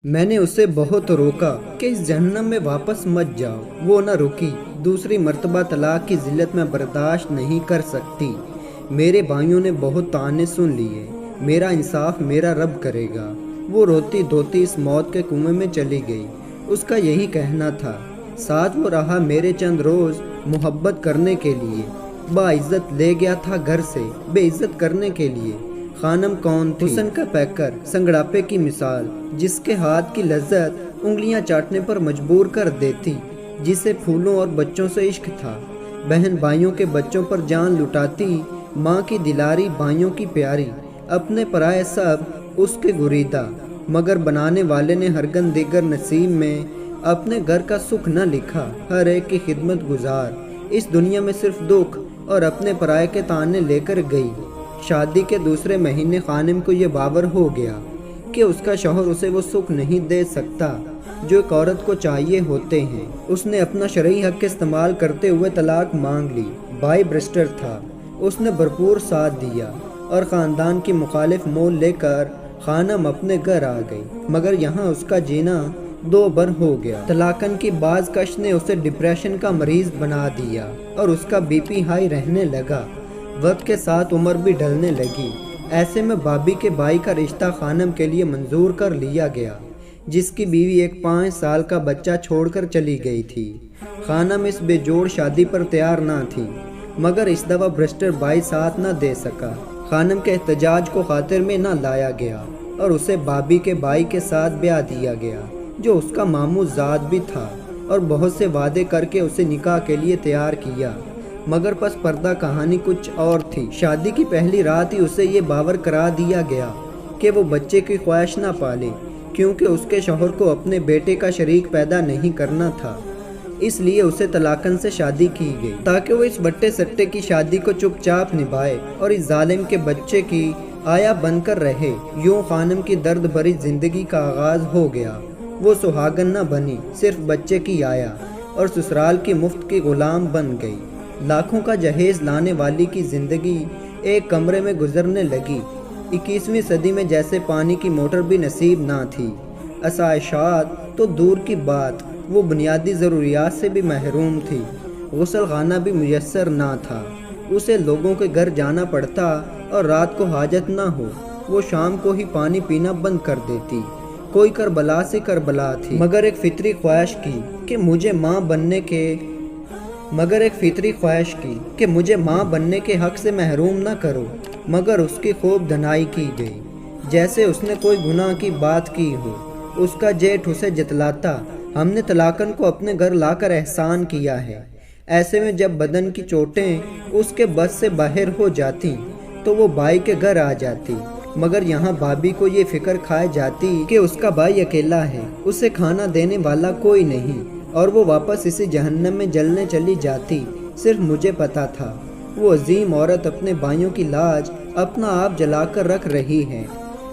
میں نے اسے بہت روکا کہ اس جہنم میں واپس مت جاؤ۔ وہ نہ رکی۔ دوسری مرتبہ طلاق کی ذلت میں برداشت نہیں کر سکتی۔ میرے بھائیوں نے بہت طعنے سن لیے۔ میرا انصاف میرا رب کرے گا۔ وہ روتی دھوتی اس موت کے کنویں میں چلی گئی۔ اس کا یہی کہنا تھا۔ ساتھ وہ رہا میرے چند روز محبت کرنے کے لیے۔ باعزت لے گیا تھا گھر سے بے عزت کرنے کے لیے۔ خانم کون تھی؟ حسن کا پیکر، سنگڑاپے کی مثال، جس کے ہاتھ کی لذت انگلیاں چاٹنے پر مجبور کر دیتی، جسے پھولوں اور بچوں سے عشق تھا۔ بہن بھائیوں کے بچوں پر جان لٹاتی، ماں کی دلاری بھائیوں کی پیاری، اپنے پرائے سب اس کے گریدہ۔ مگر بنانے والے نے ہرگن دیگر نصیب میں اپنے گھر کا سکھ نہ لکھا۔ ہر ایک کی خدمت گزار اس دنیا میں صرف دکھ اور اپنے پرائے کے طعنے لے کر گئی۔ شادی کے دوسرے مہینے خانم کو یہ باور ہو گیا کہ اس کا شوہر اسے وہ سکھ نہیں دے سکتا جو ایک عورت کو چاہیے ہوتے ہیں۔ اس نے اپنا شرعی حق استعمال کرتے ہوئے طلاق مانگ لی۔ بھائی برسٹر تھا۔ اس نے بھرپور ساتھ دیا اور خاندان کی مخالف مول لے کر خانم اپنے گھر آ گئی۔ مگر یہاں اس کا جینا دو بر ہو گیا۔ طلاقن کی باز کش نے اسے ڈپریشن کا مریض بنا دیا اور اس کا بی پی ہائی رہنے لگا۔ وقت کے ساتھ عمر بھی ڈھلنے لگی۔ ایسے میں بھابھی کے بھائی کا رشتہ خانم کے لیے منظور کر لیا گیا، جس کی بیوی ایک 5 سال کا بچہ چھوڑ کر چلی گئی تھی۔ خانم اس بے جوڑ شادی پر تیار نہ تھی، مگر اس دفعہ برسٹر بھائی ساتھ نہ دے سکا۔ خانم کے احتجاج کو خاطر میں نہ لایا گیا اور اسے بھابھی کے بھائی کے ساتھ بیاہ دیا گیا، جو اس کا ماموں ذات بھی تھا، اور بہت سے وعدے کر کے اسے نکاح کے لیے تیار کیا۔ مگر پس پردہ کہانی کچھ اور تھی۔ شادی کی پہلی رات ہی اسے یہ باور کرا دیا گیا کہ وہ بچے کی خواہش نہ پالے، کیونکہ اس کے شوہر کو اپنے بیٹے کا شریک پیدا نہیں کرنا تھا۔ اس لیے اسے طلاقن سے شادی کی گئی تاکہ وہ اس بٹے سٹے کی شادی کو چپ چاپ نبھائے اور اس ظالم کے بچے کی آیا بن کر رہے۔ یوں خانم کی درد بھری زندگی کا آغاز ہو گیا۔ وہ سہاگن نہ بنی، صرف بچے کی آیا، اور سسرال کی مفت کی غلام بن گئی۔ لاکھوں کا جہیز لانے والی کی زندگی ایک کمرے میں گزرنے لگی۔ 21ویں صدی میں جیسے پانی کی موٹر بھی نصیب نہ تھی۔ آسائشات تو دور کی بات، وہ بنیادی ضروریات سے بھی محروم تھی۔ غسل خانہ بھی میسر نہ تھا۔ اسے لوگوں کے گھر جانا پڑتا اور رات کو حاجت نہ ہو وہ شام کو ہی پانی پینا بند کر دیتی۔ کوئی کربلا سے کربلا تھی، مگر ایک فطری خواہش کی کہ مجھے ماں بننے کے حق سے محروم نہ کرو، مگر اس کی خوب دھنائی کی گئی، جیسے اس نے کوئی گناہ کی بات کی ہو۔ اس کا جیٹھ اسے جتلاتا، ہم نے طلاقن کو اپنے گھر لا کر احسان کیا ہے۔ ایسے میں جب بدن کی چوٹیں اس کے بس سے باہر ہو جاتی تو وہ بھائی کے گھر آ جاتی، مگر یہاں بھابھی کو یہ فکر کھائے جاتی کہ اس کا بھائی اکیلا ہے، اسے کھانا دینے والا کوئی نہیں، اور وہ واپس اسی جہنم میں جلنے چلی جاتی۔ صرف مجھے پتا تھا وہ عظیم عورت اپنے بھائیوں کی لاج اپنا آپ جلا کر رکھ رہی ہے،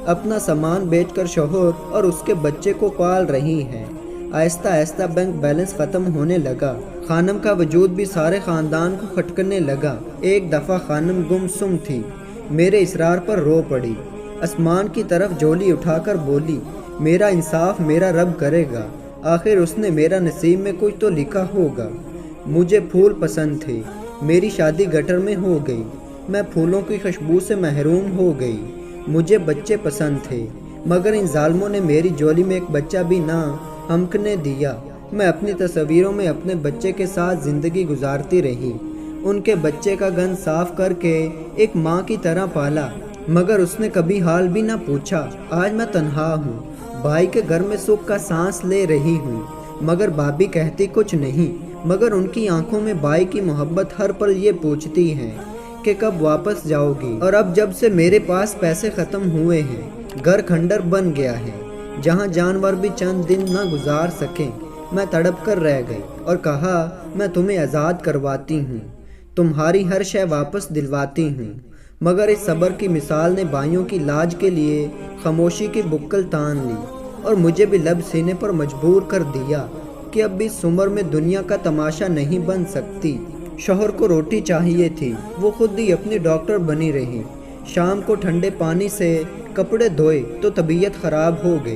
اپنا سامان بیچ کر شوہر اور اس کے بچے کو پال رہی ہے۔ آہستہ آہستہ بینک بیلنس ختم ہونے لگا۔ خانم کا وجود بھی سارے خاندان کو کھٹکنے لگا۔ ایک دفعہ خانم گم سم تھی، میرے اصرار پر رو پڑی، آسمان کی طرف جھولی اٹھا کر بولی، میرا انصاف میرا رب کرے گا۔ آخر اس نے میرا نصیب میں کچھ تو لکھا ہوگا۔ مجھے پھول پسند تھے، میری شادی گٹر میں ہو گئی، میں پھولوں کی خوشبو سے محروم ہو گئی۔ مجھے بچے پسند تھے، مگر ان ظالموں نے میری جولی میں ایک بچہ بھی نہ ہمکنے دیا۔ میں اپنی تصویروں میں اپنے بچے کے ساتھ زندگی گزارتی رہی، ان کے بچے کا گند صاف کر کے ایک ماں کی طرح پالا، مگر اس نے کبھی حال بھی نہ پوچھا۔ آج میں تنہا ہوں، بھائی کے گھر میں سکھ کا سانس لے رہی ہوں، مگر بھابھی کہتی کچھ نہیں، مگر ان کی آنکھوں میں بھائی کی محبت ہر پل یہ پوچھتی ہے کہ کب واپس جاؤ گی۔ اور اب جب سے میرے پاس پیسے ختم ہوئے ہیں، گھر کھنڈر بن گیا ہے، جہاں جانور بھی چند دن نہ گزار سکیں، میں تڑپ کر رہ گئی اور کہا میں تمہیں آزاد کرواتی ہوں، تمہاری ہر شے واپس دلواتی ہوں۔ مگر اس صبر کی مثال نے بھائیوں کی لاج کے لیے خاموشی کی بکل تان لی اور مجھے بھی لب سینے پر مجبور کر دیا کہ اب اس عمر میں دنیا کا تماشا نہیں بن سکتی۔ شوہر کو روٹی چاہیے تھی، وہ خود ہی اپنی ڈاکٹر بنی رہی۔ شام کو ٹھنڈے پانی سے کپڑے دھوئے تو طبیعت خراب ہو گئی۔